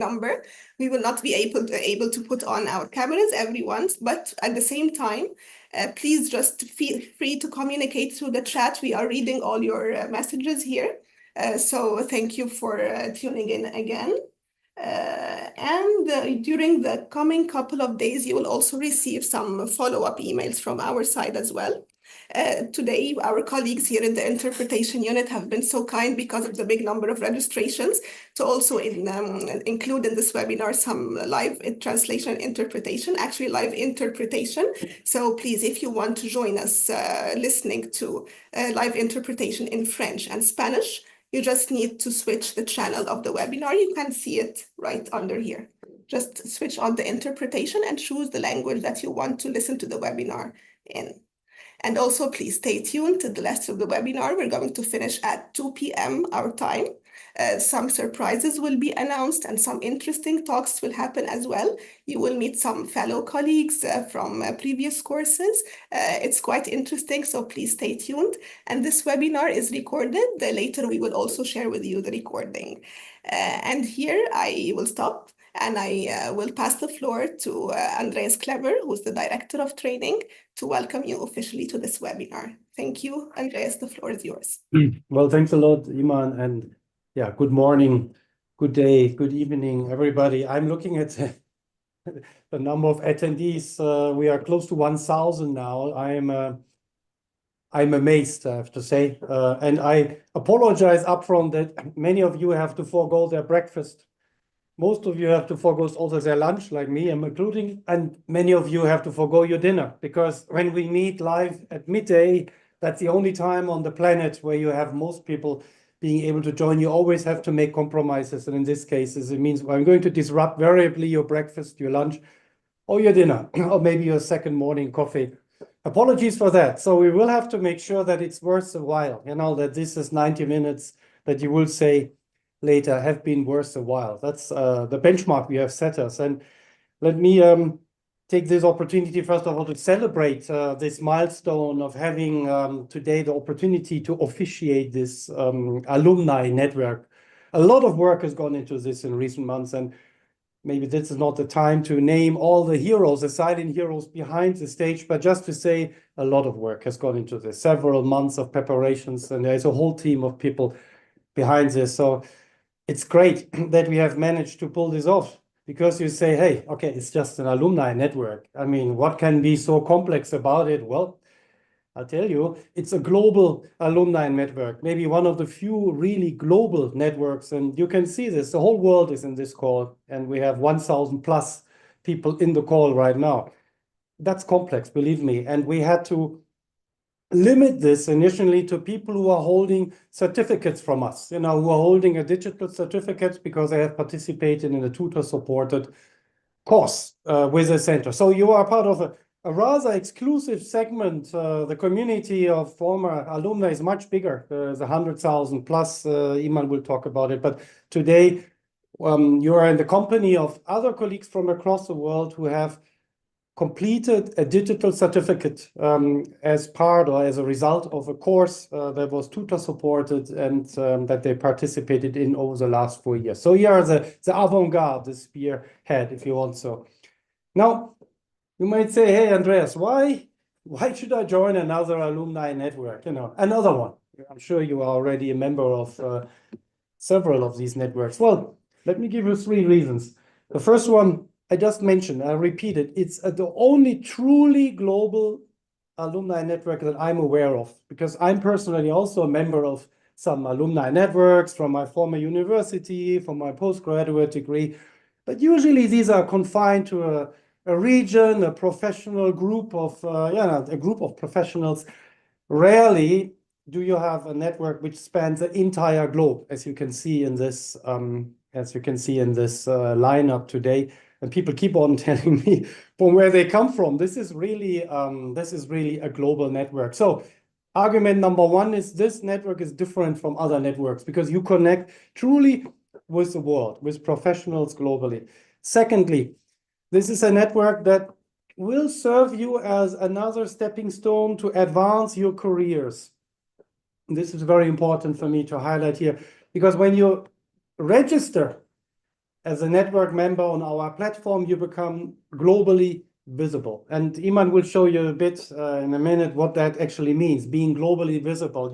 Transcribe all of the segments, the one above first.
number. We will not be able to put on our cameras every once, but at the same time, please just feel free to communicate through the chat. We are reading all your messages here. So thank you for tuning in again. During the coming couple of days, you will also receive some follow-up emails from our side as well. Today, our colleagues here in the interpretation unit have been so kind because of the big number of registrations to also include in this webinar some live translation interpretation, actually live interpretation. So please, if you want to join us listening to live interpretation in French and Spanish, you just need to switch the channel of the webinar. You can see it right under here. Just switch on the interpretation and choose the language that you want to listen to the webinar in. And also, please stay tuned to the rest of the webinar. We're going to finish at 2 p.m. our time. Some surprises will be announced and some interesting talks will happen as well. You will meet some fellow colleagues from previous courses. It's quite interesting, so please stay tuned. And this webinar is recorded. Later, we will also share with you the recording. And here I will stop. And I will pass the floor to Andreas Kleber, who's the Director of Training, to welcome you officially to this webinar. Thank you, Andreas, the floor is yours. Well, thanks a lot, Iman, and yeah, good morning, good day, good evening, everybody. I'm looking at the number of attendees. We are close to 1,000 now. I'm amazed, I have to say, and I apologize upfront that many of you have to forego their breakfast. Most of you have to forego also their lunch, like me, I'm including, and many of you have to forego your dinner, because when we meet live at midday, that's the only time on the planet where you have most people being able to join. You always have to make compromises, and in this case, it means I'm going to disrupt variably your breakfast, your lunch, or your dinner, or maybe your second morning coffee. Apologies for that. So we will have to make sure that it's worth a while, that this is 90 minutes that you will say later have been worth a while. That's the benchmark we have set us. And let me take this opportunity, first of all, to celebrate this milestone of having today the opportunity to officiate this alumni network. A lot of work has gone into this in recent months, and maybe this is not the time to name all the heroes, the silent heroes behind the stage, but just to say a lot of work has gone into this, several months of preparations, and there's a whole team of people behind this. So it's great that we have managed to pull this off, because you say, hey, okay, it's just an alumni network. I mean, what can be so complex about it? Well, I'll tell you, it's a global alumni network, maybe one of the few really global networks. And you can see this, the whole world is in this call, and we have 1,000 plus people in the call right now. That's complex, believe me. And we had to limit this initially to people who are holding certificates from us, who are holding a digital certificate because they have participated in a tutor-supported course with the center. So you are part of a rather exclusive segment. The community of former alumni is much bigger. There's 100,000 plus. Iman will talk about it. But today, you are in the company of other colleagues from across the world who have completed a digital certificate as part or as a result of a course that was tutor supported and that they participated in over the last 4 years. So here are the avant-garde, the spearhead, if you want so. Now, you might say, hey, Andreas, why should I join another alumni network? Another one. I'm sure you are already a member of several of these networks. Well, let me give you 3 reasons. The first one, I just mentioned, I repeat it, it's the only truly global alumni network that I'm aware of, because I'm personally also a member of some alumni networks from my former university, from my postgraduate degree. But usually these are confined to a region, a professional group of, a group of professionals. Rarely do you have a network which spans the entire globe, as you can see in this, lineup today. And people keep on telling me from where they come from. This is really a global network. So argument number 1 is this network is different from other networks because you connect truly with the world, with professionals globally. Secondly, this is a network that will serve you as another stepping stone to advance your careers. This is very important for me to highlight here, because when you register as a network member on our platform, you become globally visible. And Iman will show you a bit in a minute what that actually means, being globally visible.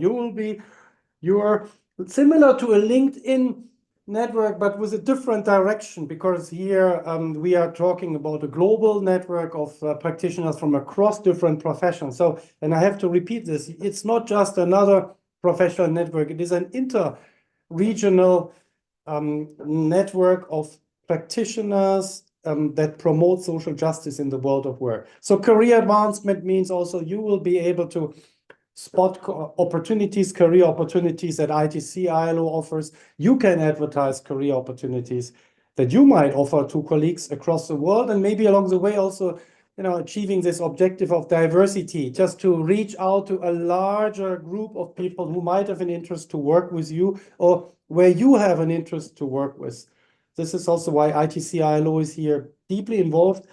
You are similar to a LinkedIn network, but with a different direction, because here we are talking about a global network of practitioners from across different professions. So, and I have to repeat this, it's not just another professional network, it is an inter-regional network of practitioners that promote social justice in the world of work. So career advancement means also you will be able to spot opportunities, career opportunities that ITC ILO offers. You can advertise career opportunities that you might offer to colleagues across the world, and maybe along the way also, achieving this objective of diversity, just to reach out to a larger group of people who might have an interest to work with you, or where you have an interest to work with. This is also why ITC ILO is here deeply involved.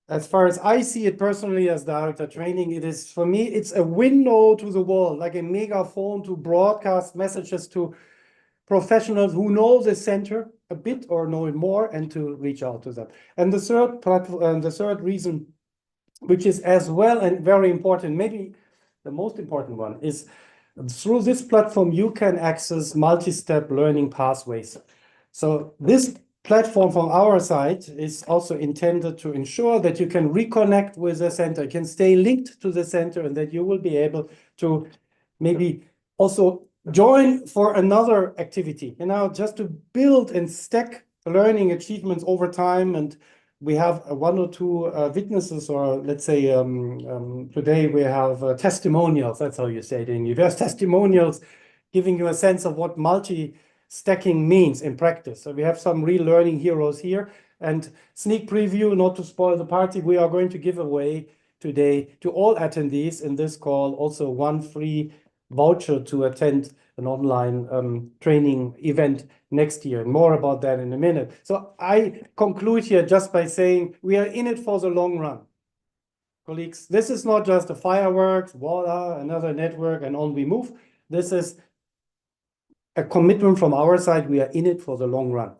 As far as I see it personally as director training, it is, for me, it's a window to the world, like a megaphone to broadcast messages to professionals who know the center a bit or know it more, and to reach out to them. And the third reason, which is as well and very important, maybe the most important one, is through this platform you can access multi-step learning pathways. So this platform from our side is also intended to ensure that you can reconnect with the center, you can stay linked to the center, and that you will be able to maybe also join for another activity, just to build and stack learning achievements over time. And we have one or two witnesses, or let's say today we have testimonials, that's how you say it in English. There's testimonials giving you a sense of what multi-stacking means in practice. So we have some real learning heroes here. And sneak preview, not to spoil the party, we are going to give away today to all attendees in this call also one free voucher to attend an online training event next year. More about that in a minute. So I conclude here just by saying we are in it for the long run. Colleagues, this is not just a fireworks, voila, another network, and on we move. This is a commitment from our side. We are in it for the long run.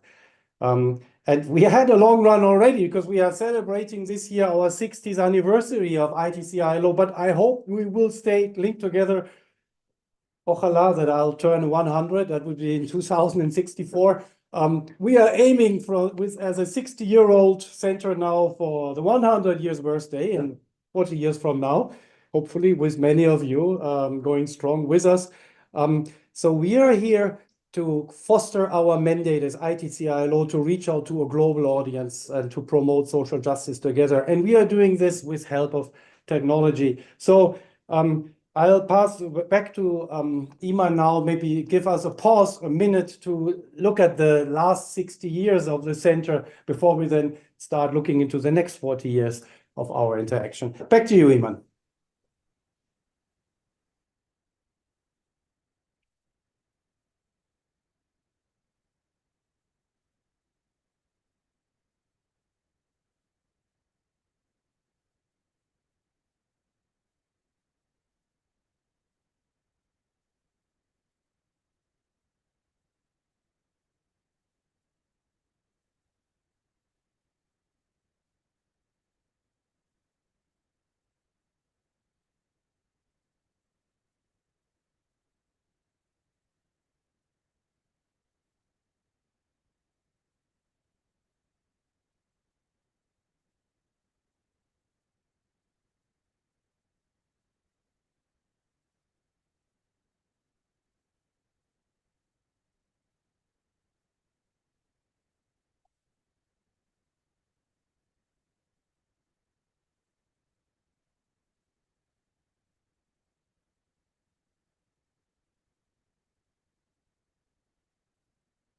And we had a long run already, because we are celebrating this year our 60th anniversary of ITC ILO, but I hope we will stay linked together. Ojalá that I'll turn 100, that would be in 2064. We are aiming as a 60-year-old center now for the 100 years birthday in 40 years from now, hopefully with many of you going strong with us. So we are here to foster our mandate as ITC ILO to reach out to a global audience and to promote social justice together. And we are doing this with help of technology. So I'll pass back to Iman now, maybe give us a pause, a minute, to look at the last 60 years of the center before we then start looking into the next 40 years of our interaction. Back to you, Iman.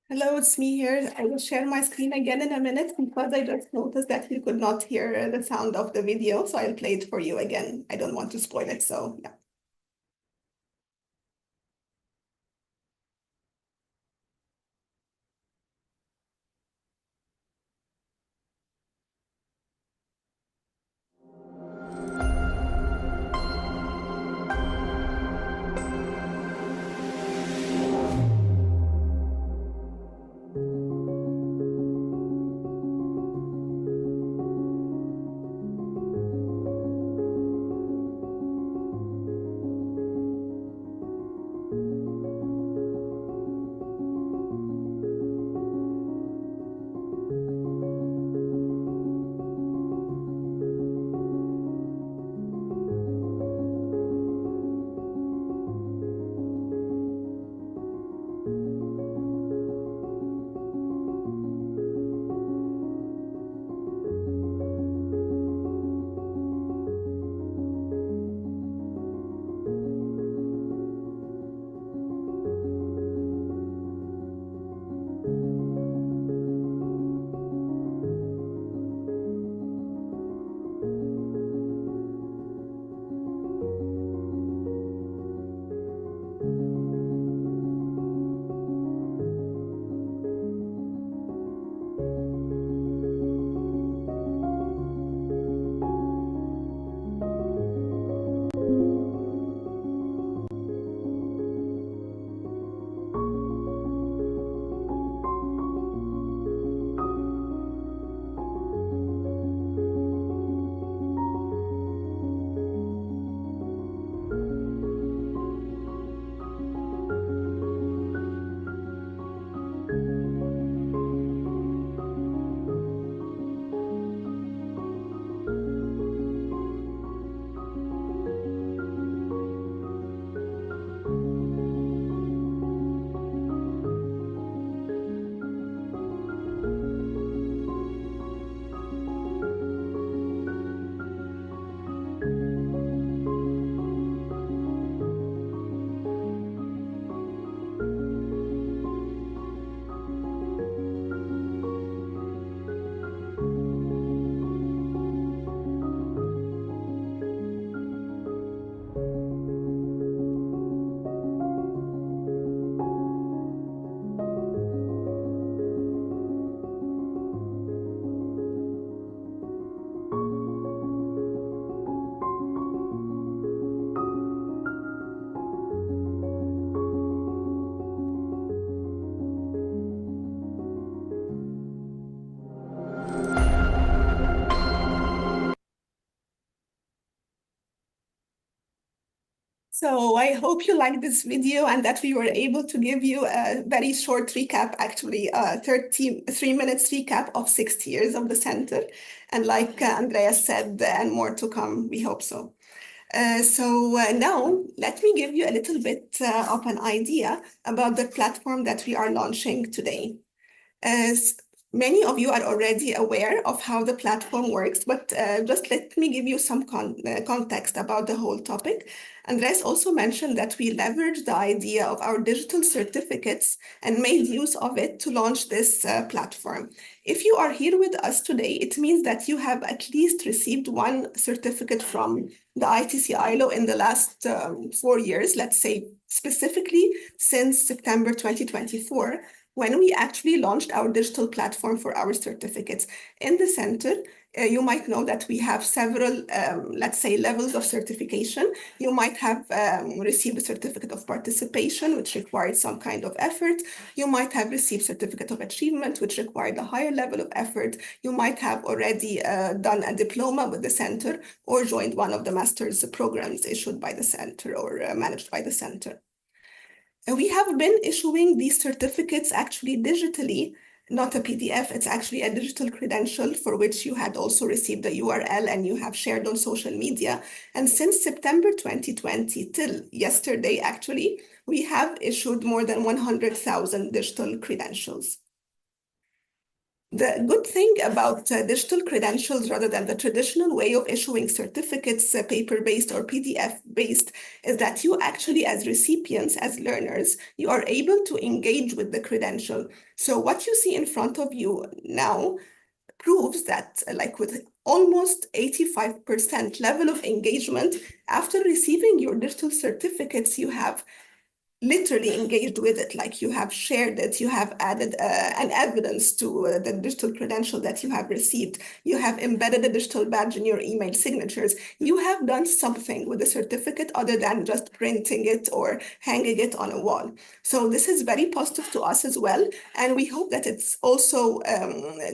Hello, it's me here. I will share my screen again in a minute, because I just noticed that you could not hear the sound of the video. So I'll play it for you again. I don't want to spoil it, so yeah. So I hope you liked this video and that we were able to give you a very short recap, actually a 33 minutes recap of 6 years of the center. And like Andreas said, and more to come, we hope so. Now let me give you a little bit of an idea about the platform that we are launching today. As many of you are already aware of how the platform works, but just let me give you some context about the whole topic. Andres also mentioned that we leveraged the idea of our digital certificates and made use of it to launch this platform. If you are here with us today, it means that you have at least received one certificate from the Itcilo in the last 4 years, let's say specifically since September 2024, when we actually launched our digital platform for our certificates. In the center, you might know that we have several, let's say, levels of certification. You might have received a certificate of participation, which required some kind of effort. You might have received certificate of achievement, which required a higher level of effort. You might have already done a diploma with the center or joined one of the master's programs issued by the center or managed by the center. We have been issuing these certificates actually digitally, not a PDF. It's actually a digital credential for which you had also received the URL and you have shared on social media. And since September 2020 till yesterday, actually, we have issued more than 100,000 digital credentials. The good thing about digital credentials rather than the traditional way of issuing certificates, paper-based or PDF-based, is that you actually, as recipients, as learners, you are able to engage with the credential. So what you see in front of you now proves that, like with almost 85% level of engagement, after receiving your digital certificates, you have literally engaged with it, like you have shared it, you have added an evidence to the digital credential that you have received, you have embedded a digital badge in your email signatures, you have done something with the certificate other than just printing it or hanging it on a wall. So this is very positive to us as well, and we hope that it's also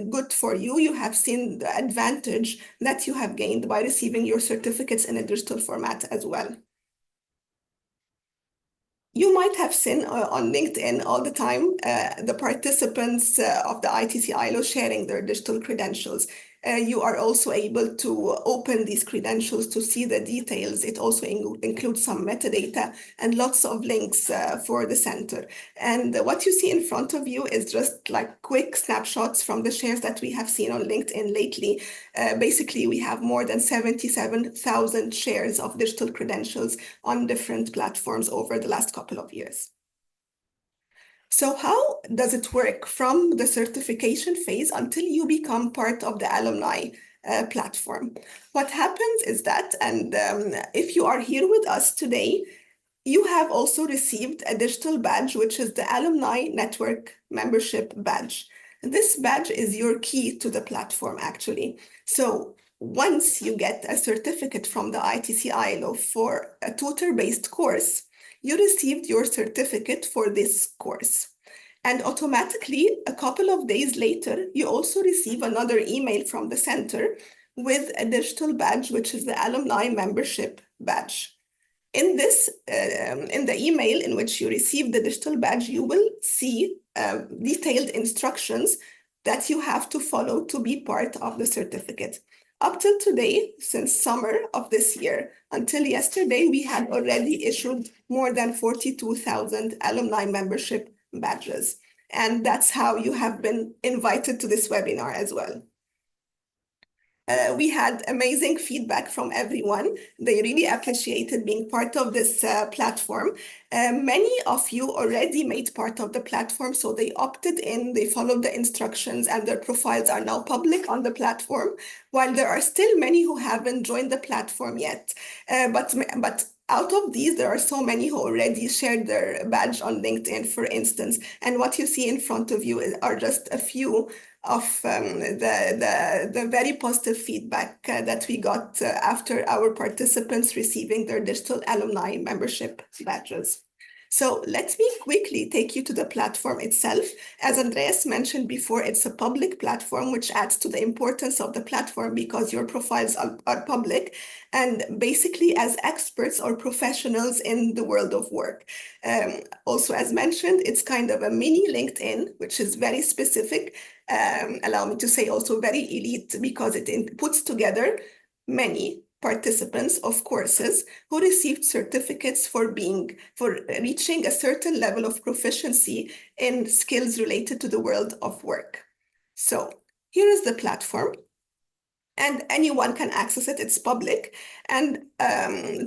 good for you. You have seen the advantage that you have gained by receiving your certificates in a digital format as well. You might have seen on LinkedIn all the time the participants of the Itcilo sharing their digital credentials. You are also able to open these credentials to see the details. It also includes some metadata and lots of links for the center. And what you see in front of you is just like quick snapshots from the shares that we have seen on LinkedIn lately. Basically, we have more than 77,000 shares of digital credentials on different platforms over the last couple of years. So how does it work from the certification phase until you become part of the alumni platform? What happens is that, and if you are here with us today, you have also received a digital badge, which is the Alumni Network Membership Badge. This badge is your key to the platform, actually. So once you get a certificate from the Itcilo for a tutor-based course, you received your certificate for this course. And automatically, a couple of days later, you also receive another email from the center with a digital badge, which is the Alumni Membership Badge. In this, in the email in which you receive the digital badge, you will see detailed instructions that you have to follow to be part of the certificate. Up till today, since summer of this year, until yesterday, we had already issued more than 42,000 alumni membership badges. And that's how you have been invited to this webinar as well. We had amazing feedback from everyone. They really appreciated being part of this platform. Many of you already made part of the platform, so they opted in, they followed the instructions, and their profiles are now public on the platform, while there are still many who haven't joined the platform yet. But out of these, there are so many who already shared their badge on LinkedIn, for instance. And what you see in front of you are just a few of the very positive feedback that we got after our participants receiving their digital alumni membership badges. So let me quickly take you to the platform itself. As Andreas mentioned before, it's a public platform, which adds to the importance of the platform because your profiles are public and basically as experts or professionals in the world of work. Also, as mentioned, it's kind of a mini LinkedIn, which is very specific. Allow me to say also very elite because it puts together many participants of courses who received certificates for reaching a certain level of proficiency in skills related to the world of work. So here is the platform, and anyone can access it. It's public. And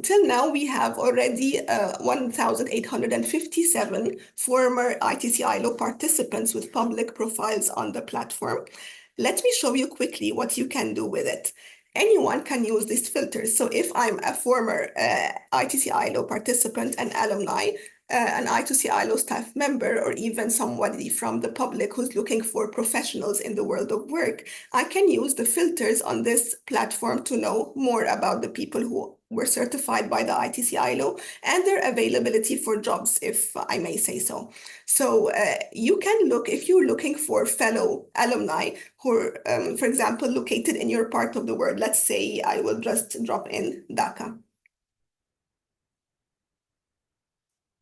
till now, we have already 1,857 former ITC ILO participants with public profiles on the platform. Let me show you quickly what you can do with it. Anyone can use these filters. So if I'm a former ITC ILO participant and alumni, an I2C ILO staff member, or even somebody from the public who's looking for professionals in the world of work, I can use the filters on this platform to know more about the people who were certified by the ITC ILO and their availability for jobs, if I may say so. So you can look, if you're looking for fellow alumni who are, for example, located in your part of the world. Let's say I will just drop in Dhaka.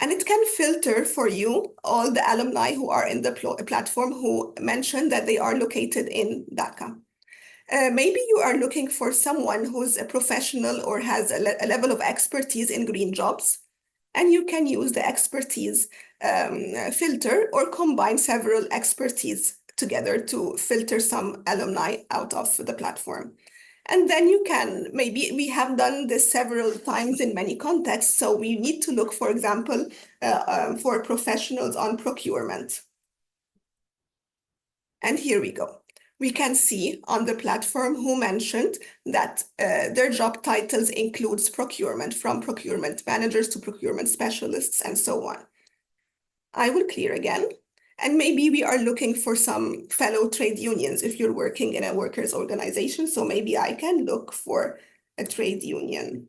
And it can filter for you all the alumni who are in the platform who mentioned that they are located in Dhaka. Maybe you are looking for someone who's a professional or has a level of expertise in green jobs, and you can use the expertise filter or combine several expertise together to filter some alumni out of the platform. And then you can, maybe we have done this several times in many contexts. So we need to look, for example, for professionals on procurement. And here we go. We can see on the platform who mentioned that their job titles includes procurement, from procurement managers to procurement specialists and so on. I will clear again. And maybe we are looking for some fellow trade unions if you're working in a workers' organization. So maybe I can look for a trade union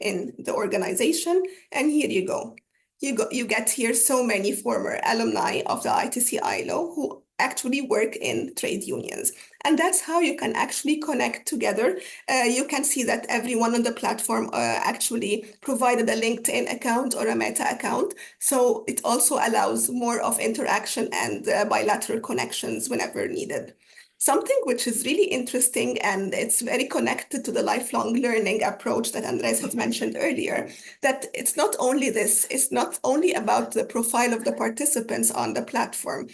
in the organization. And here you go. You get here so many former alumni of the ITC ILO who actually work in trade unions. And that's how you can actually connect together. You can see that everyone on the platform actually provided a LinkedIn account or a Meta account. So it also allows more of interaction and bilateral connections whenever needed. Something which is really interesting, and it's very connected to the lifelong learning approach that Andres had mentioned earlier, that it's not only this, it's not only about the profile of the participants on the platform,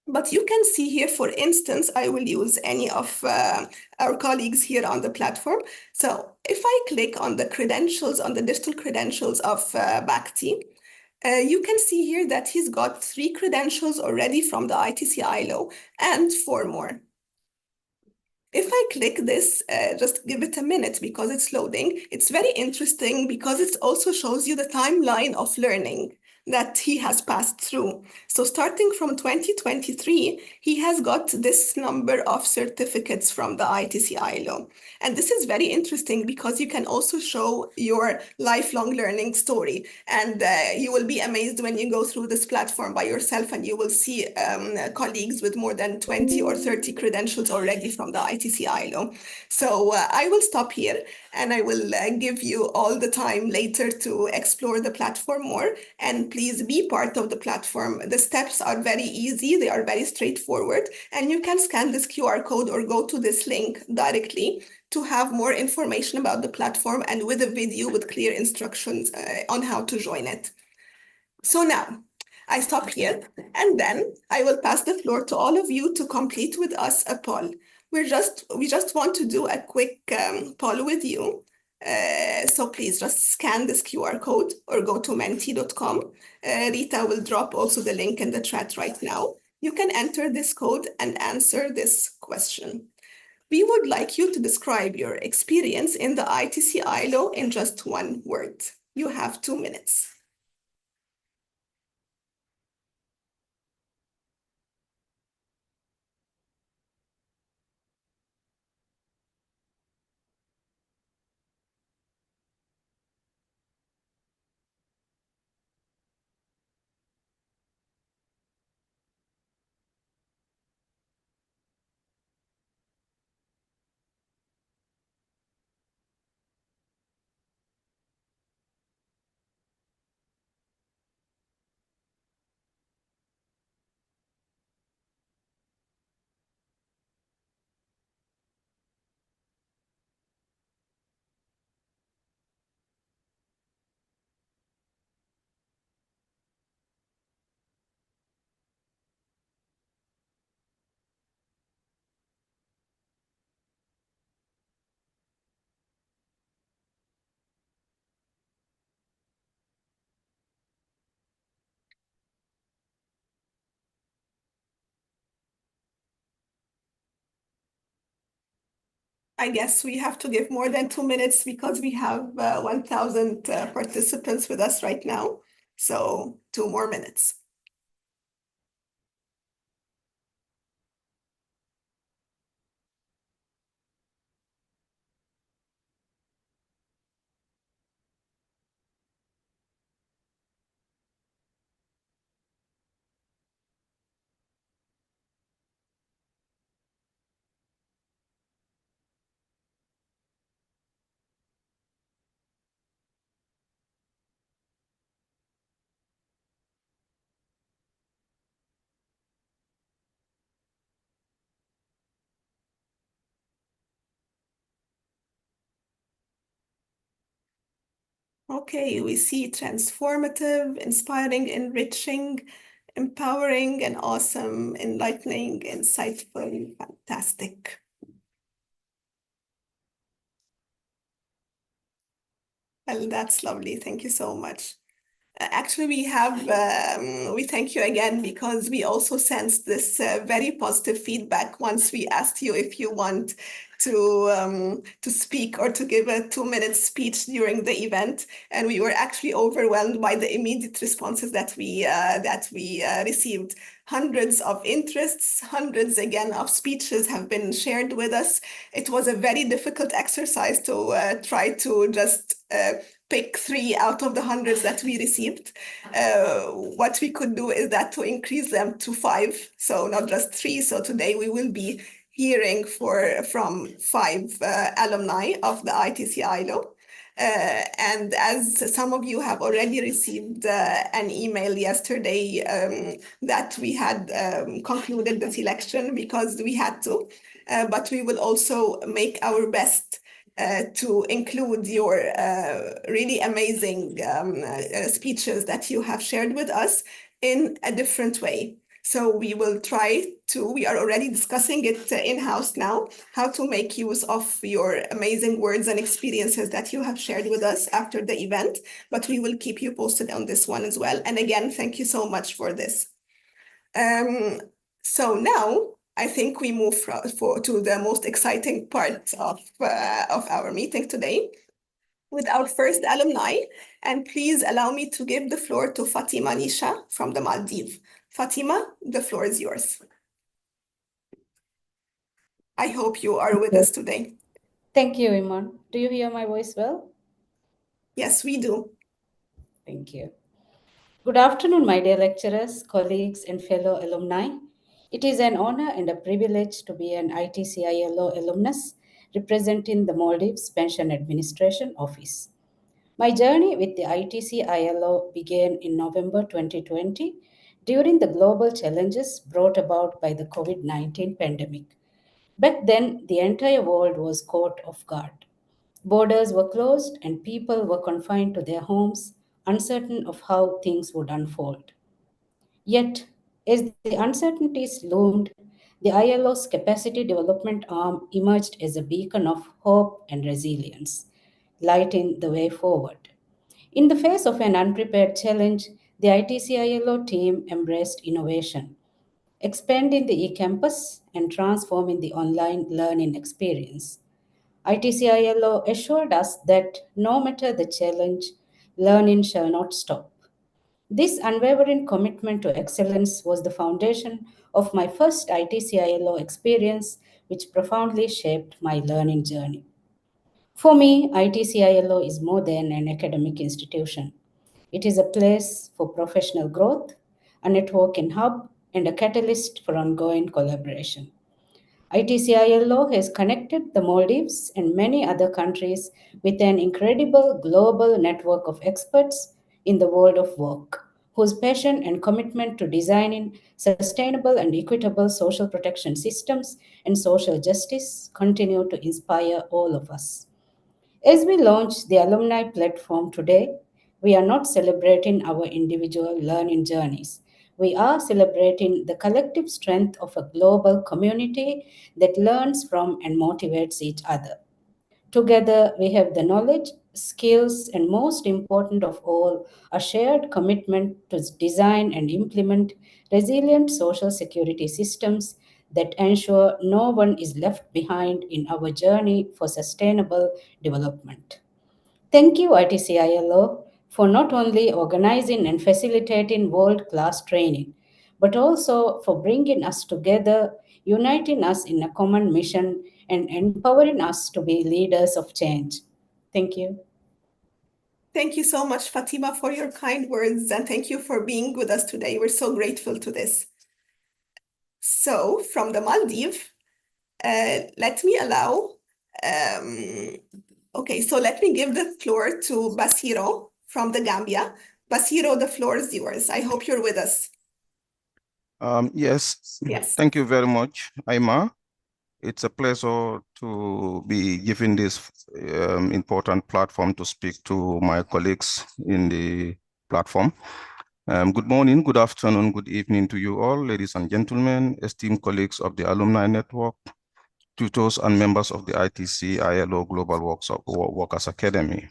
but you can see here, for instance, I will use any of our colleagues here on the platform. So if I click on the credentials, on the digital credentials of Bhakti, you can see here that he's got 3 credentials already from the ITC ILO and 4 more. If I click this, just give it a minute because it's loading. It's very interesting because it also shows you the timeline of learning that he has passed through. So starting from 2023, he has got this number of certificates from the ITC ILO. And this is very interesting because you can also show your lifelong learning story. And you will be amazed when you go through this platform by yourself and you will see colleagues with more than 20 or 30 credentials already from the ITC ILO. So I will stop here and I will give you all the time later to explore the platform more. And please be part of the platform. The steps are very easy. They are very straightforward. And you can scan this QR code or go to this link directly to have more information about the platform and with a video with clear instructions on how to join it. So now I stop here and then I will pass the floor to all of you to complete with us a poll. We just want to do a quick poll with you. So please just scan this QR code or go to menti.com. Rita will drop also the link in the chat right now. You can enter this code and answer this question. We would like you to describe your experience in the ITC ILO in just 1 word. You have 2 minutes. I guess we have to give more than 2 minutes because we have 1,000 participants with us right now. So 2 more minutes. Okay, we see transformative, inspiring, enriching, empowering, and awesome, enlightening, insightful, fantastic. Well, that's lovely. Thank you so much. Actually, we thank you again because we also sensed this very positive feedback once we asked you if you want to speak or to give a 2 minute speech during the event, and we were actually overwhelmed by the immediate responses that we received. Hundreds of interests, hundreds again of speeches have been shared with us. It was a very difficult exercise to try to just pick three out of the hundreds that we received. What we could do is that to increase them to five, so not just three. So today we will be hearing from five alumni of the ITC ILO. And as some of you have already received an email yesterday that we had concluded the selection because we had to, but we will also make our best to include your really amazing speeches that you have shared with us in a different way. So we will try to, we are already discussing it in-house now, how to make use of your amazing words and experiences that you have shared with us after the event, but we will keep you posted on this one as well. And again, thank you so much for this. So now I think we move to the most exciting part of our meeting today with our first alumni. And please allow me to give the floor to Fatima Nisha from the Maldives. Fatima, the floor is yours. I hope you are with us today. Thank you, Iman. Do you hear my voice well? Yes, we do. Thank you. Good afternoon, my dear lecturers, colleagues, and fellow alumni. It is an honor and a privilege to be an ITCILO alumnus representing the Maldives Pension Administration Office. My journey with the ITCILO began in November 2020 during the global challenges brought about by the COVID 19 pandemic. Back then, the entire world was caught off guard. Borders were closed and people were confined to their homes, uncertain of how things would unfold. Yet, as the uncertainties loomed, the ILO's capacity development arm emerged as a beacon of hope and resilience, lighting the way forward. In the face of an unprepared challenge, the ITC-ILO team embraced innovation, expanding the e-campus and transforming the online learning experience. ITCILO assured us that no matter the challenge, learning shall not stop. This unwavering commitment to excellence was the foundation of my first ITCILO experience, which profoundly shaped my learning journey. For me, ITCILO is more than an academic institution. It is a place for professional growth, a networking hub, and a catalyst for ongoing collaboration. ITCILO has connected the Maldives and many other countries with an incredible global network of experts in the world of work, whose passion and commitment to designing sustainable and equitable social protection systems and social justice continue to inspire all of us. As we launch the alumni platform today, we are not celebrating our individual learning journeys. We are celebrating the collective strength of a global community that learns from and motivates each other. Together, we have the knowledge, skills, and most important of all, a shared commitment to design and implement resilient social security systems that ensure no one is left behind in our journey for sustainable development. Thank you, ITCILO, for not only organizing and facilitating world class training, but also for bringing us together, uniting us in a common mission, and empowering us to be leaders of change. Thank you. Thank you so much, Fatima, for your kind words, and thank you for being with us today. We're so grateful to this. So, from the Maldives, let me allow, okay, so let me give the floor to Basiro from the Gambia. Basiro, the floor is yours. I hope you're with us. Yes. Yes. Thank you very much, Aima. It's a pleasure to be given this important platform to speak to my colleagues in the platform. Good morning, good afternoon, good evening to you all, ladies and gentlemen, esteemed colleagues of the Alumni Network, tutors and members of the ITC ILO Global Workers Academy.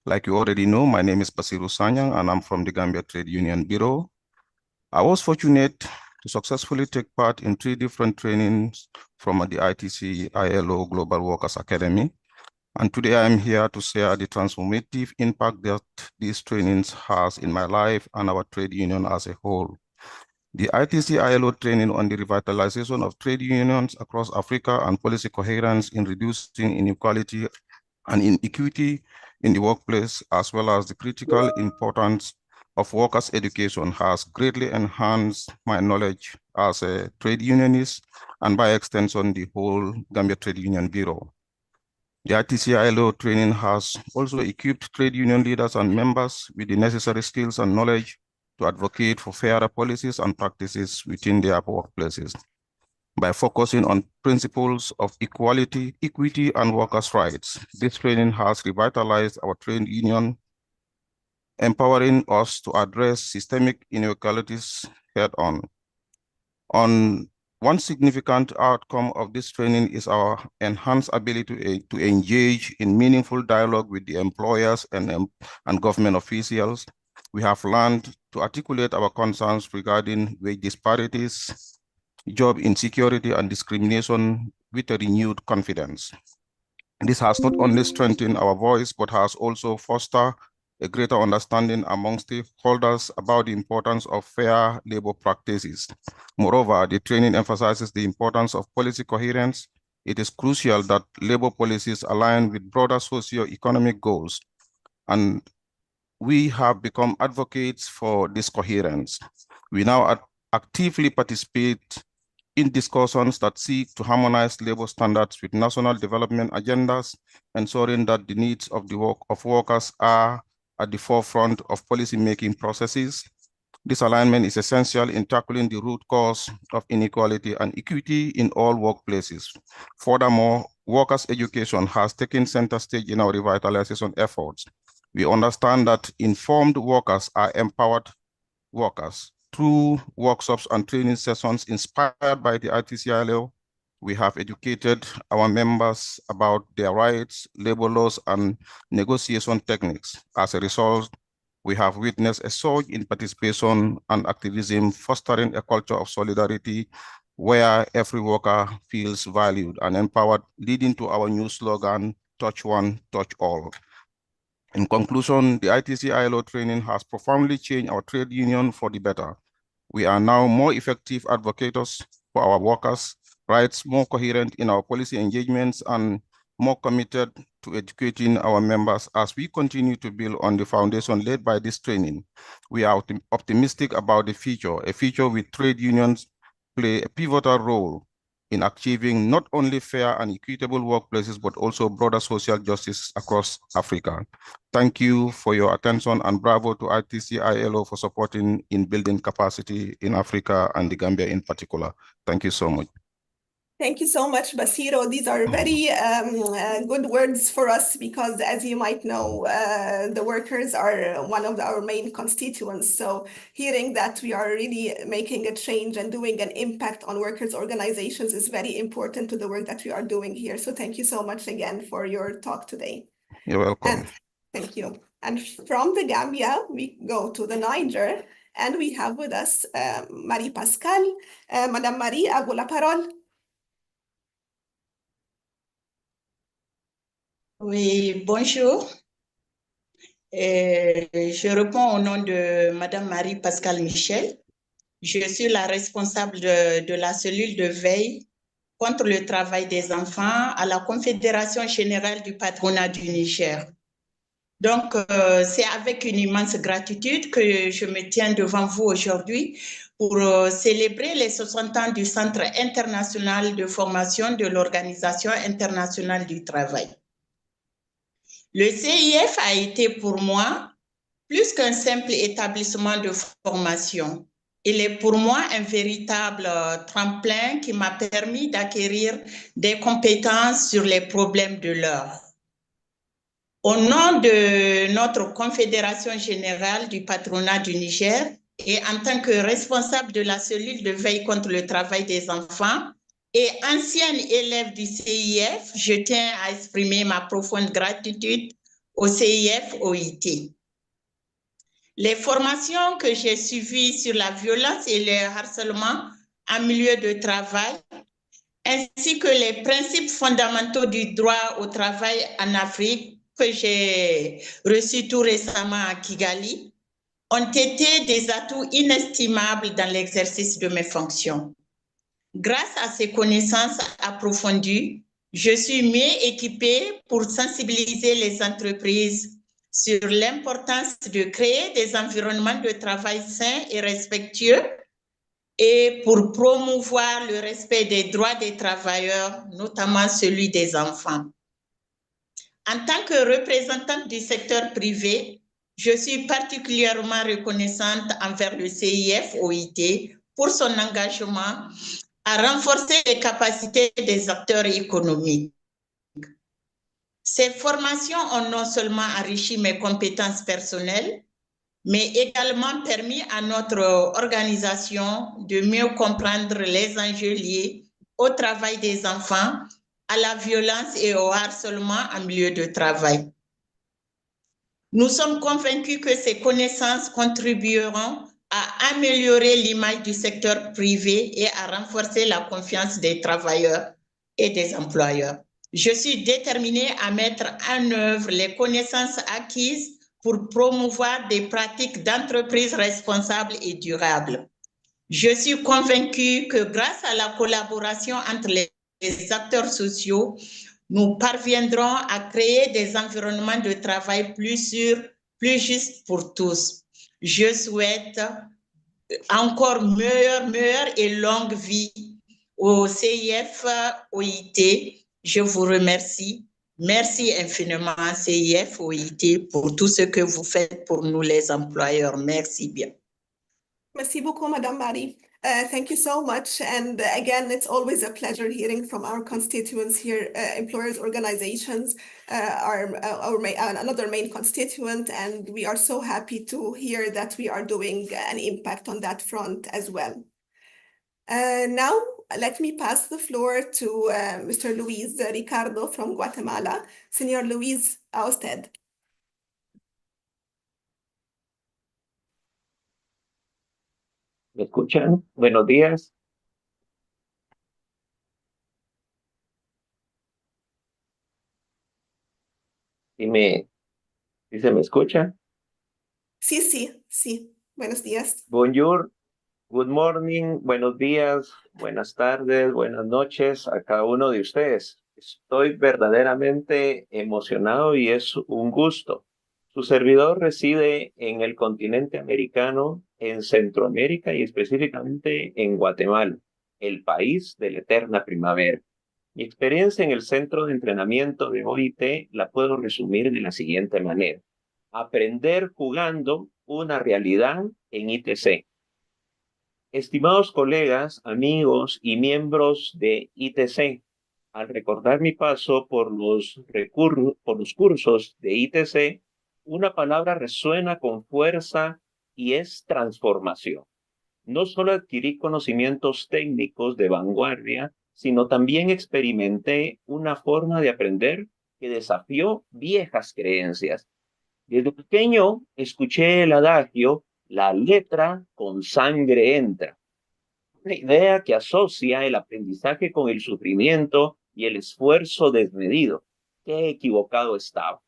Like you already know, my name is Basiru Sanyang and I'm from the Gambia Trade Union Bureau. I was fortunate to successfully take part in 3 different trainings from the ITC ILO Global Workers Academy. And today I'm here to share the transformative impact that these trainings has in my life and our trade union as a whole. The ITC ILO training on the revitalization of trade unions across Africa and policy coherence in reducing inequality and inequity in the workplace, as well as the critical importance of workers' education, has greatly enhanced my knowledge as a trade unionist and by extension the whole Gambia Trade Union Bureau. The ITC-ILO training has also equipped trade union leaders and members with the necessary skills and knowledge to advocate for fairer policies and practices within their workplaces. By focusing on principles of equality, equity, and workers' rights, this training has revitalized our trade union, empowering us to address systemic inequalities head-on. One significant outcome of this training is our enhanced ability to engage in meaningful dialogue with the employers and government officials. We have learned to articulate our concerns regarding wage disparities, job insecurity, and discrimination with a renewed confidence. This has not only strengthened our voice, but has also fostered a greater understanding among stakeholders about the importance of fair labor practices. Moreover, the training emphasizes the importance of policy coherence. It is crucial that labor policies align with broader socio-economic goals, and we have become advocates for this coherence. We now actively participate in discussions that seek to harmonize labor standards with national development agendas, ensuring that the needs of workers are at the forefront of policy-making processes. This alignment is essential in tackling the root cause of inequality and equity in all workplaces. Furthermore, workers' education has taken center stage in our revitalization efforts. We understand that informed workers are empowered workers. Through workshops and training sessions inspired by the ITC-ILO, we have educated our members about their rights, labor laws, and negotiation techniques. As a result, we have witnessed a surge in participation and activism, fostering a culture of solidarity where every worker feels valued and empowered, leading to our new slogan, touch one, touch all. In conclusion, the ITC-ILO training has profoundly changed our trade union for the better. We are now more effective advocates for our workers' rights, more coherent in our policy engagements, and more committed to educating our members as we continue to build on the foundation laid by this training. We are optimistic about the future, a future with trade unions play a pivotal role in achieving not only fair and equitable workplaces, but also broader social justice across Africa. Thank you for your attention, and bravo to ITC-ILO for supporting in building capacity in Africa and the Gambia in particular. Thank you so much. Thank you so much, Basiro. These are very good words for us because, as you might know, the workers are one of our main constituents. So hearing that we are really making a change and doing an impact on workers' organizations is very important to the work that we are doing here. So thank you so much again for your talk today. You're welcome. And thank you. And from the Gambia, we go to the Niger. And we have with us Marie Pascal. Madame Marie, à vous la parole. Oui, bonjour. Je réponds au nom de Madame Marie-Pascale Michel. Je suis la responsable de la cellule de veille contre le travail des enfants à la Confédération générale du patronat du Niger. Donc, c'est avec une immense gratitude que je me tiens devant vous aujourd'hui pour célébrer les 60 ans du Centre international de formation de l'Organisation internationale du travail. Le CIF a été pour moi plus qu'un simple établissement de formation. Il est pour moi un véritable tremplin qui m'a permis d'acquérir des compétences sur les problèmes de l'heure. Au nom de notre Confédération générale du patronat du Niger et en tant que responsable de la cellule de veille contre le travail des enfants et ancienne élève du CIF, je tiens à exprimer ma profonde gratitude au CIF OIT. Les formations que j'ai suivies sur la violence et le harcèlement en milieu de travail, ainsi que les principes fondamentaux du droit au travail en Afrique que j'ai reçus tout récemment à Kigali, ont été des atouts inestimables dans l'exercice de mes fonctions. Grâce à ces connaissances approfondies, je suis mieux équipée pour sensibiliser les entreprises sur l'importance de créer des environnements de travail sains et respectueux et pour promouvoir le respect des droits des travailleurs, notamment celui des enfants. En tant que représentante du secteur privé, je suis particulièrement reconnaissante envers le CIF OIT pour son engagement à renforcer les capacités des acteurs économiques. Ces formations ont non seulement enrichi mes compétences personnelles, mais également permis à notre organisation de mieux comprendre les enjeux liés au travail des enfants, à la violence et au harcèlement en milieu de travail. Nous sommes convaincus que ces connaissances contribueront à améliorer l'image du secteur privé et à renforcer la confiance des travailleurs et des employeurs. Je suis déterminée à mettre en œuvre les connaissances acquises pour promouvoir des pratiques d'entreprise responsables et durables. Je suis convaincue que grâce à la collaboration entre les acteurs sociaux, nous parviendrons à créer des environnements de travail plus sûrs, plus justes pour tous. Je souhaite encore meilleure et longue vie au CIF OIT. Je vous remercie. Merci infiniment CIF OIT pour tout ce que vous faites pour nous les employeurs. Merci bien. Merci beaucoup, Madame Marie. Thank you so much. And again, it's always a pleasure hearing from our constituents here. Employers organizations are another main constituent, and we are so happy to hear that we are doing an impact on that front as well. Now, let me pass the floor to Mr. Luis Ricardo from Guatemala. Señor Luis, a usted. ¿Me escuchan? Buenos días. ¿Sí se me escucha? Sí. Buenos días. Bonjour, good morning, buenos días, buenas tardes, buenas noches a cada uno de ustedes. Estoy verdaderamente emocionado y es un gusto. Su servidor reside en el continente americano, en Centroamérica y específicamente en Guatemala, el país de la eterna primavera. Mi experiencia en el centro de entrenamiento de OIT la puedo resumir de la siguiente manera. Aprender jugando una realidad en ITC. Estimados colegas, amigos y miembros de ITC, al recordar mi paso por los cursos de ITC, una palabra resuena con fuerza y es transformación. No solo adquirí conocimientos técnicos de vanguardia, sino también experimenté una forma de aprender que desafió viejas creencias. Desde pequeño escuché el adagio La letra con sangre entra. Una idea que asocia el aprendizaje con el sufrimiento y el esfuerzo desmedido. Qué equivocado estaba.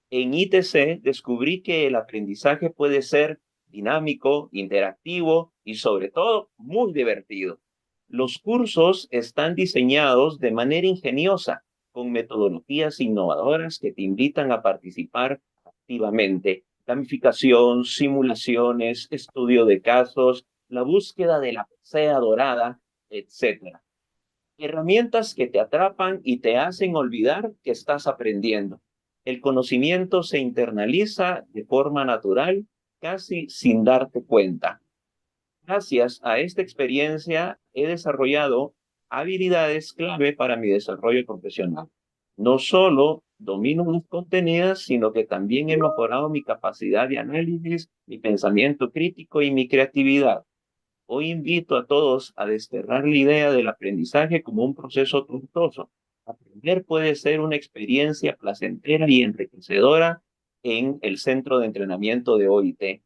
En ITC descubrí que el aprendizaje puede ser dinámico, interactivo y sobre todo muy divertido. Los cursos están diseñados de manera ingeniosa, con metodologías innovadoras que te invitan a participar activamente. Gamificación, simulaciones, estudio de casos, la búsqueda de la presea dorada, etc. Herramientas que te atrapan y te hacen olvidar que estás aprendiendo. El conocimiento se internaliza de forma natural, casi sin darte cuenta. Gracias a esta experiencia he desarrollado habilidades clave para mi desarrollo profesional. No solo domino los contenidos, sino que también he mejorado mi capacidad de análisis, mi pensamiento crítico y mi creatividad. Hoy invito a todos a desterrar la idea del aprendizaje como un proceso tortuoso. Aprender puede ser una experiencia placentera y enriquecedora en el centro de entrenamiento de OIT.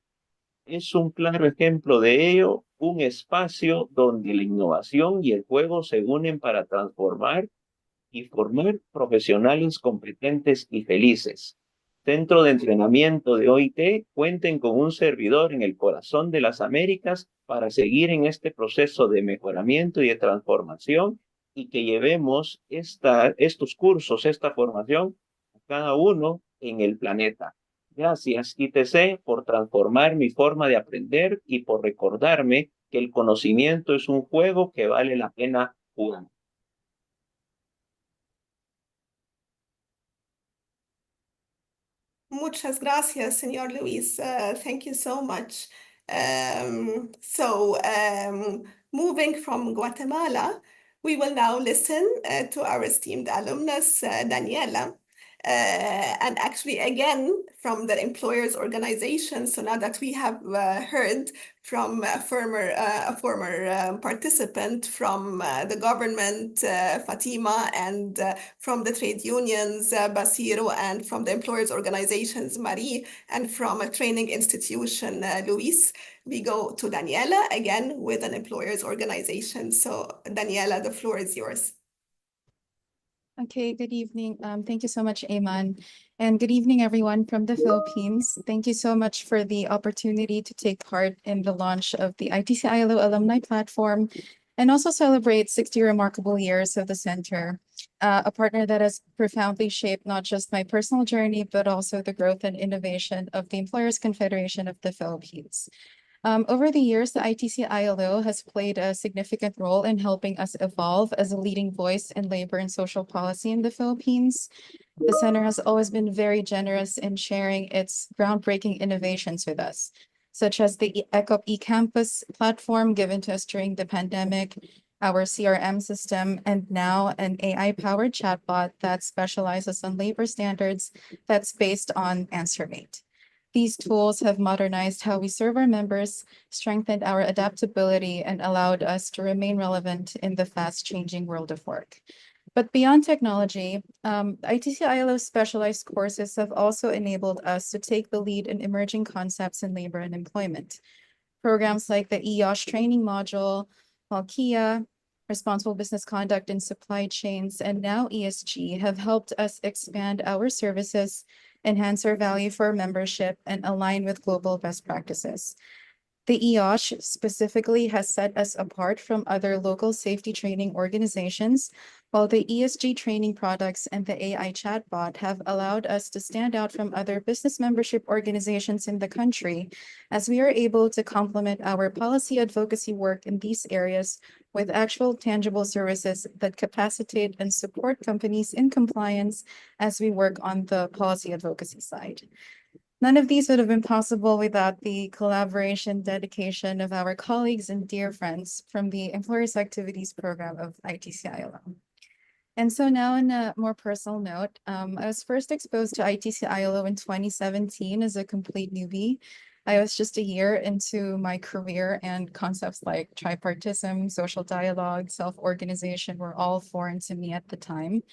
Es un claro ejemplo de ello, un espacio donde la innovación y el juego se unen para transformar y formar profesionales competentes y felices. Centro de entrenamiento de OIT, cuenten con un servidor en el corazón de las Américas para seguir en este proceso de mejoramiento y de transformación y que llevemos estos cursos, esta formación a cada uno en el planeta. Gracias, ITC, por transformar mi forma de aprender y por recordarme que el conocimiento es un juego que vale la pena jugar. Muchas gracias, señor Luis. Thank you so much. Moving from Guatemala, we will now listen to our esteemed alumnus, Daniela. And actually, again, from the employers' organization. So now that we have heard from a former participant from the government, Fatima, and from the trade unions, Basiro, and from the employers' organizations, Marie, and from a training institution, Luis, we go to Daniela, again, with an employers' organization. So Daniela, the floor is yours. Okay, good evening. Thank you so much, Ayman. And good evening, everyone from the Philippines. Thank you so much for the opportunity to take part in the launch of the ITC-ILO alumni platform and also celebrate 60 remarkable years of the center, a partner that has profoundly shaped not just my personal journey, but also the growth and innovation of the Employers Confederation of the Philippines. Over the years, the ITC-ILO has played a significant role in helping us evolve as a leading voice in labor and social policy in the Philippines. The center has always been very generous in sharing its groundbreaking innovations with us, such as the ECOP eCampus platform given to us during the pandemic, our CRM system, and now an AI-powered chatbot that specializes on labor standards that's based on answer rate. These tools have modernized how we serve our members, strengthened our adaptability, and allowed us to remain relevant in the fast-changing world of work. But beyond technology, ITC-ILO's specialized courses have also enabled us to take the lead in emerging concepts in labor and employment. Programs like the EOSH training module, Malkia, Responsible Business Conduct in Supply Chains, and now ESG have helped us expand our services, enhance our value for membership, and align with global best practices. The EOSH specifically has set us apart from other local safety training organizations, while the ESG training products and the AI chatbot have allowed us to stand out from other business membership organizations in the country, as we are able to complement our policy advocacy work in these areas with actual tangible services that capacitate and support companies in compliance as we work on the policy advocacy side. None of these would have been possible without the collaboration, dedication of our colleagues and dear friends from the Employers Activities Program of ITC-ILO. And so now on a more personal note, I was first exposed to ITC-ILO in 2017 as a complete newbie. I was just a year into my career, and concepts like tripartism, social dialogue, self-organization were all foreign to me at the time.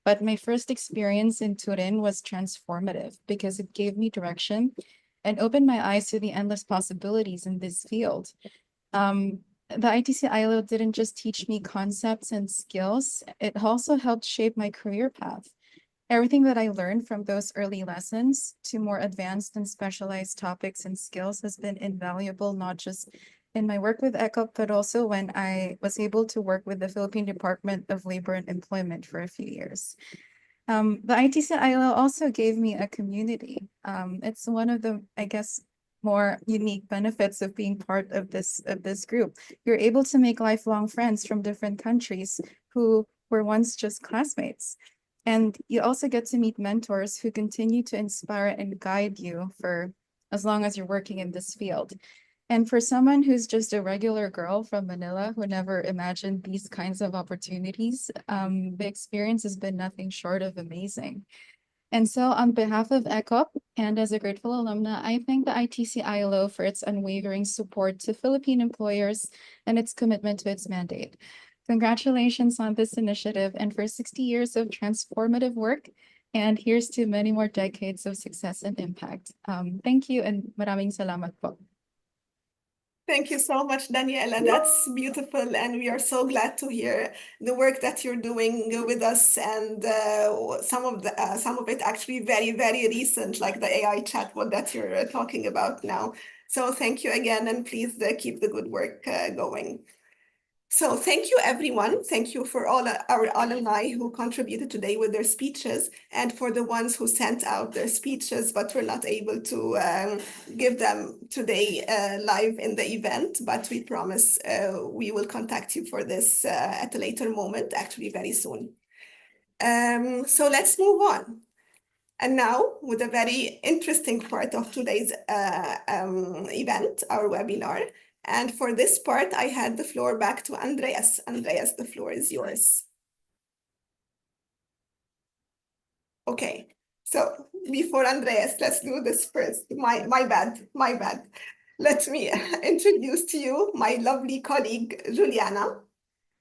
But my first experience in Turin was transformative because it gave me direction, and opened my eyes to the endless possibilities in this field. The ITC ILO didn't just teach me concepts and skills, it also helped shape my career path. Everything that I learned from those early lessons to more advanced and specialized topics and skills has been invaluable, not just in my work with ECOP, but also when I was able to work with the Philippine Department of Labor and Employment for a few years. The ITC ILO also gave me a community. It's one of the, I guess, more unique benefits of being part of this group. You're able to make lifelong friends from different countries who were once just classmates. And you also get to meet mentors who continue to inspire and guide you for as long as you're working in this field. And for someone who's just a regular girl from Manila who never imagined these kinds of opportunities, the experience has been nothing short of amazing. And so on behalf of ECOP and as a grateful alumna, I thank the ITC ILO for its unwavering support to Philippine employers and its commitment to its mandate. Congratulations on this initiative and for 60 years of transformative work. And here's to many more decades of success and impact. Thank you and maraming salamat po. Thank you so much, Daniela. That's beautiful, and we are so glad to hear the work that you're doing with us, and some of it actually very, very recent, like the AI chatbot that you're talking about now. So thank you again, and please keep the good work going. So thank you, everyone. Thank you for all our alumni who contributed today with their speeches, and for the ones who sent out their speeches, but were not able to give them today live in the event. But we promise we will contact you for this at a later moment, actually very soon. So let's move on. And now, with a very interesting part of today's event, our webinar. And for this part, I hand the floor back to Andreas. Andreas, the floor is yours. Okay, so before Andreas, let's do this first. My bad. Let me introduce to you my lovely colleague, Juliana,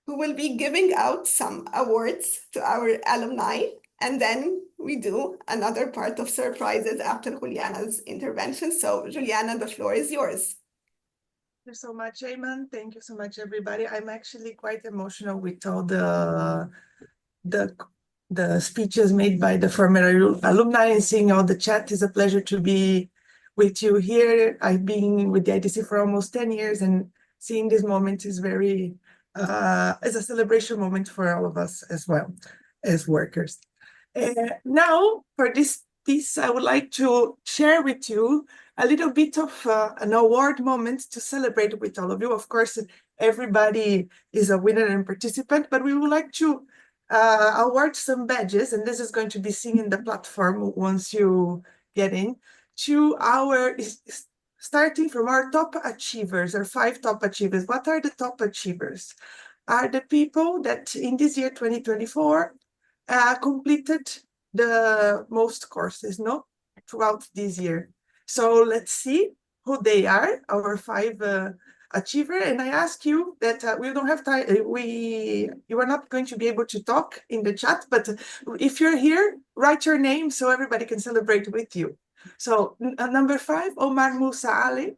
who will be giving out some awards to our alumni. And then we do another part of surprises after Juliana's intervention. So Juliana, the floor is yours. Thank you so much, Ayman. Thank you so much, everybody. I'm actually quite emotional with all the speeches made by the former alumni, and seeing all the chat. Is a pleasure to be with you here. I've been with the ITC for almost 10 years, and seeing this moment is very, is a celebration moment for all of us as well as workers. Now, for this piece, I would like to share with you a little bit of an award moment to celebrate with all of you. Of course, everybody is a winner and participant, but we would like to award some badges, and this is going to be seen in the platform once you get in, to our, starting from our top achievers, our 5 top achievers. What are the top achievers? Are the people that in this year, 2024, completed the most courses, no, throughout this year. So let's see who they are, our 5 achievers. And I ask you that we don't have time. You are not going to be able to talk in the chat, but if you're here, write your name so everybody can celebrate with you. So number 5, Omar Moussa Ali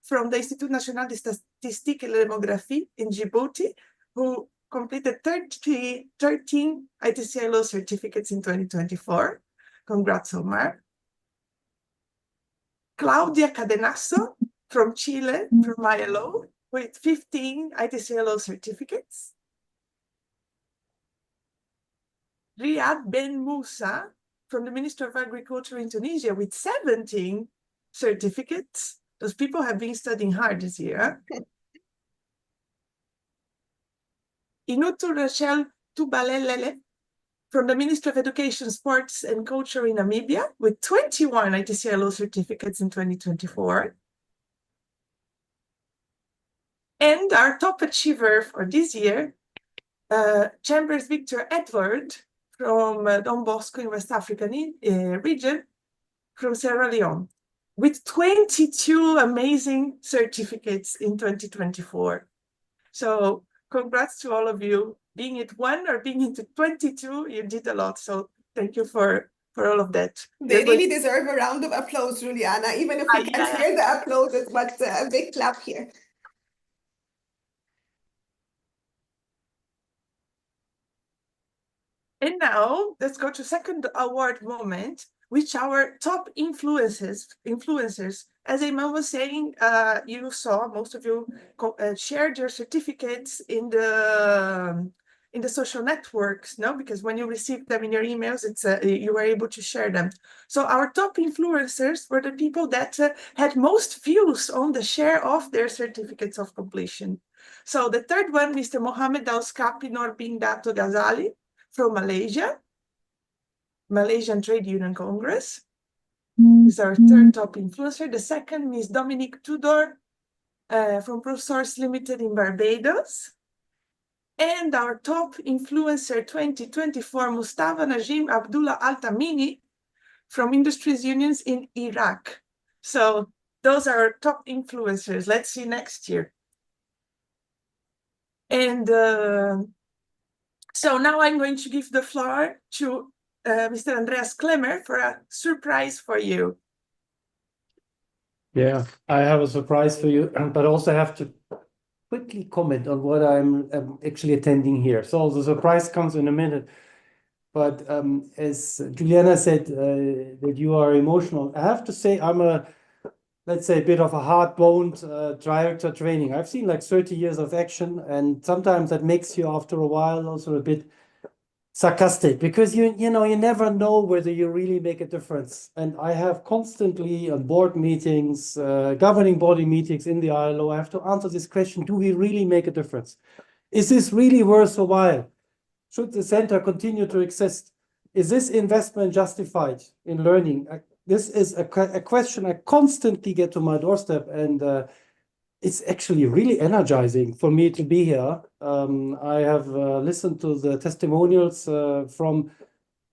from the Institut National de Statistique et de Démographie in Djibouti, who completed 13 ITC ILO certificates in 2024. Congrats, Omar. Claudia Cadenasso from Chile, from ILO, with 15 ITC ILO certificates. Riyad Ben Moussa from the Ministry of Agriculture in Tunisia with 17 certificates. Those people have been studying hard this year. Inutu Rachel Tubalelele from the Ministry of Education, Sports and Culture in Namibia with 21 ITC ILO certificates in 2024. And our top achiever for this year, Chambers Victor Edward from Don Bosco in West African region from Sierra Leone with 22 amazing certificates in 2024. So congrats to all of you. Being it 1 or being into 22, you did a lot. So thank you for for all of that. They really deserve a round of applause, Juliana, even if we can't hear the applause, but a big clap here. And now let's go to second award moment, which our top influencers. As Iman was saying, you saw, most of you shared your certificates in the social networks, no? Because when you received them in your emails, you were able to share them. So our top influencers were the people that had most views on the share of their certificates of completion. So the third one, Mr. Mohammed Al-Skapi Norbin Dato Ghazali, from Malaysia, Malaysian Trade Union Congress. This is our third top influencer. The second, Ms. Dominique Tudor from ProSource Limited in Barbados. And our top influencer 2024, Mustafa Najim Abdullah Al-Tamimi from Industries Unions in Iraq. So those are our top influencers. Let's see next year. And so now I'm going to give the floor to Mr. Andreas Klemmer for a surprise for you. Yeah, I have a surprise for you, but also have to quickly comment on what I'm actually attending here. So the surprise comes in a minute. But as Juliana said, that you are emotional, I have to say I'm let's say, a bit of a hard-boned director training. I've seen like 30 years of action, and sometimes that makes you, after a while, also a bit sarcastic, because you never know whether you really make a difference. And I have constantly on board meetings, governing body meetings in the ILO, I have to answer this question: do we really make a difference? Is this really worth a while? Should the center continue to exist? Is this investment justified in learning? This is a question I constantly get to my doorstep, and it's actually really energizing for me to be here. I have listened to the testimonials from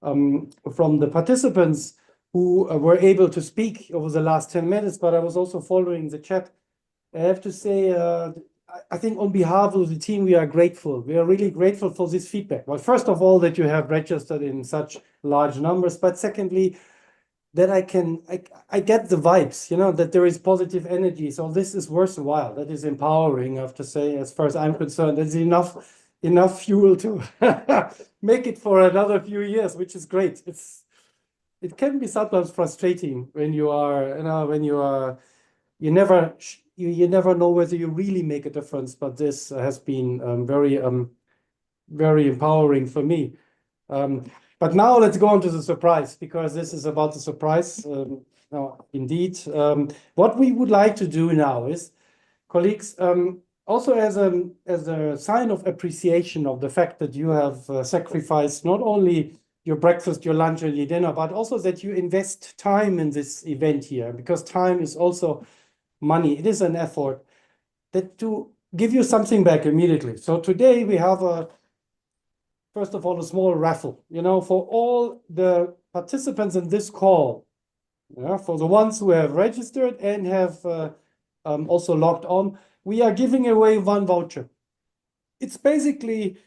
the participants who were able to speak over the last 10 minutes, but I was also following the chat. I have to say, I think on behalf of the team, we are grateful. We are really grateful for this feedback. Well, first of all, that you have registered in such large numbers, but secondly, that I get the vibes, that there is positive energy. So this is worth a while. That is empowering, I have to say, as far as I'm concerned. There's enough fuel to make it for another few years, which is great. It can be sometimes frustrating when you never know whether you really make a difference, but this has been very empowering for me. But now let's go on to the surprise, because this is about the surprise. Indeed, what we would like to do now is, colleagues, also as a sign of appreciation of the fact that you have sacrificed not only your breakfast, your lunch, and your dinner, but also that you invest time in this event here, because time is also money. It is an effort that to give you something back immediately. So today we have first of all, a small raffle, for all the participants in this call, for the ones who have registered and have also logged on, we are giving away one voucher. It's basically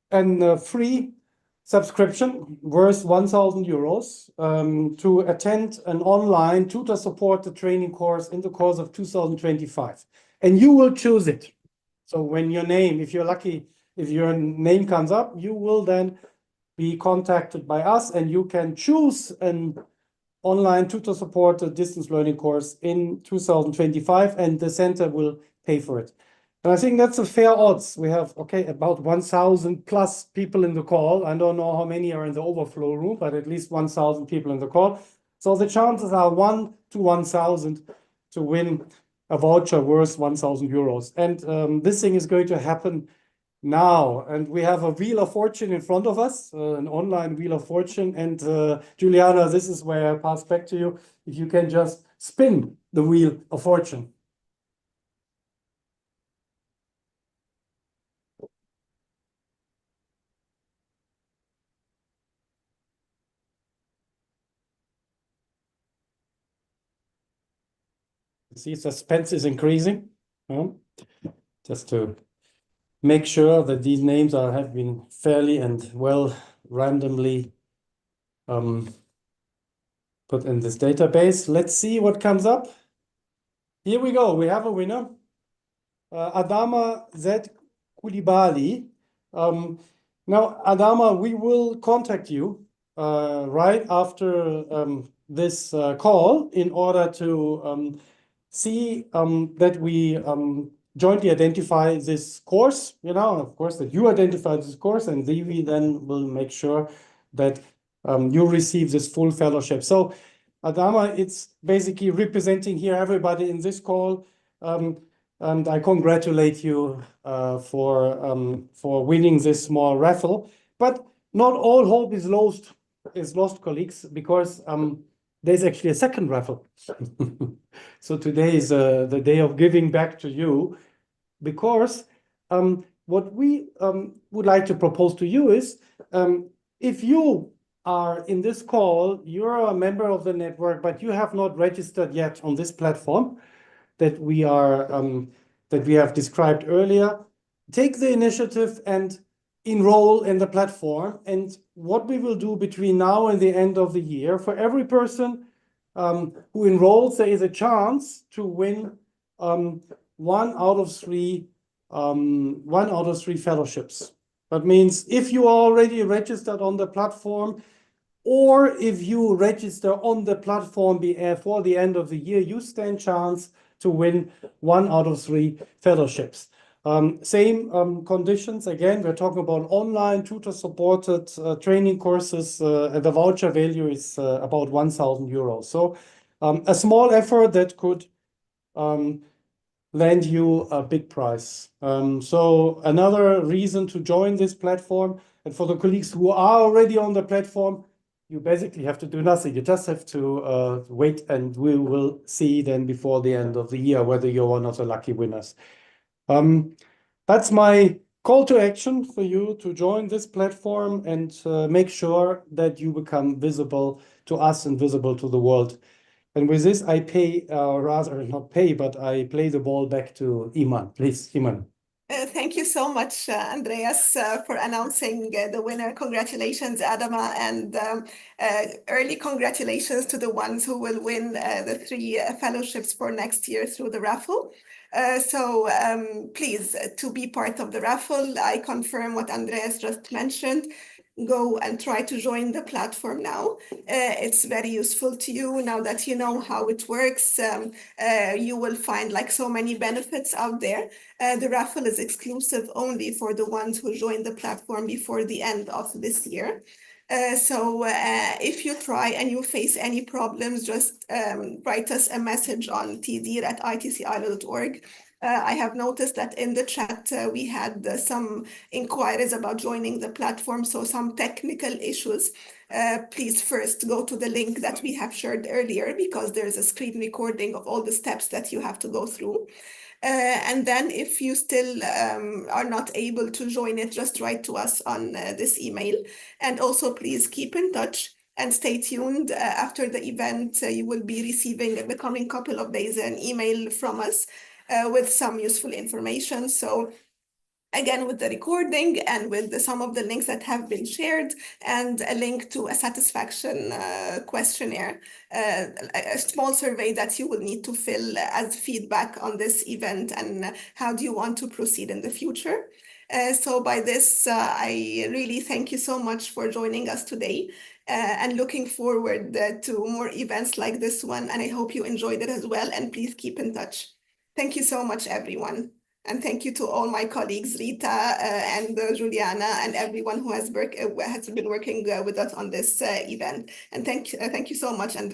a free subscription worth 1,000 euros to attend an online tutor supported training course in the course of 2025. And you will choose it. So when your name, if you're lucky, if your name comes up, you will then be contacted by us, and you can choose an online tutor supported distance learning course in 2025, and the center will pay for it. And I think that's a fair odds. We have, about 1,000 plus people in the call. I don't know how many are in the overflow room, but at least 1,000 people in the call. So the chances are 1 to 1,000 to win a voucher worth 1,000 euros. And this thing is going to happen now, and we have a wheel of fortune in front of us, an online wheel of fortune. And Juliana, this is where I pass back to you. If you can just spin the wheel of fortune. See, suspense is increasing. Just to make sure that these names have been fairly and well randomly put in this database. Let's see what comes up. Here we go. We have a winner. Adama Z. Koulibaly. Now, Adama, we will contact you right after this call in order to see that we jointly identify this course, of course, that you identify this course, and we then will make sure that you receive this full fellowship. So, Adama, it's basically representing here everybody in this call. And I congratulate you for winning this small raffle. But not all hope is lost, colleagues, because there's actually a second raffle. So today is the day of giving back to you, because what we would like to propose to you is, if you are in this call, you're a member of the network, but you have not registered yet on this platform that we have described earlier, take the initiative and enroll in the platform. And what we will do between now and the end of the year, for every person who enrolls, there is a chance to win one out of three fellowships. That means if you are already registered on the platform, or if you register on the platform before the end of the year, you stand chance to win one out of three fellowships. Same conditions. Again, we're talking about online tutor-supported training courses. The voucher value is about 1,000 euros. So a small effort that could land you a big prize. So another reason to join this platform. And for the colleagues who are already on the platform, you basically have to do nothing. You just have to wait, and we will see then before the end of the year whether you're one of the lucky winners. That's my call to action for you to join this platform and make sure that you become visible to us and visible to the world. And with this, I play the ball back to Iman. Please, Iman. Thank you so much, Andreas, for announcing the winner. Congratulations, Adama, and early congratulations to the ones who will win the 3 fellowships for next year through the raffle. So please, to be part of the raffle, I confirm what Andreas just mentioned. Go and try to join the platform now. It's very useful to you now that you know how it works. You will find like so many benefits out there. The raffle is exclusive only for the ones who join the platform before the end of this year. So if you try and you face any problems, just write us a message on tdir@itcilo.org. I have noticed that in the chat we had some inquiries about joining the platform, so some technical issues. Please first go to the link that we have shared earlier, because there's a screen recording of all the steps that you have to go through. And then if you still are not able to join it, just write to us on this email. And also please keep in touch and stay tuned. After the event, you will be receiving in the coming couple of days an email from us with some useful information. So again, with the recording and with some of the links that have been shared, and a link to a satisfaction questionnaire, a small survey that you will need to fill as feedback on this event and how do you want to proceed in the future. So by this, I really thank you so much for joining us today, and looking forward to more events like this one. And I hope you enjoyed it as well. And please keep in touch. Thank you so much, everyone. And thank you to all my colleagues, Rita and Juliana, and everyone who has been working with us on this event. And thank you so much, Andrea.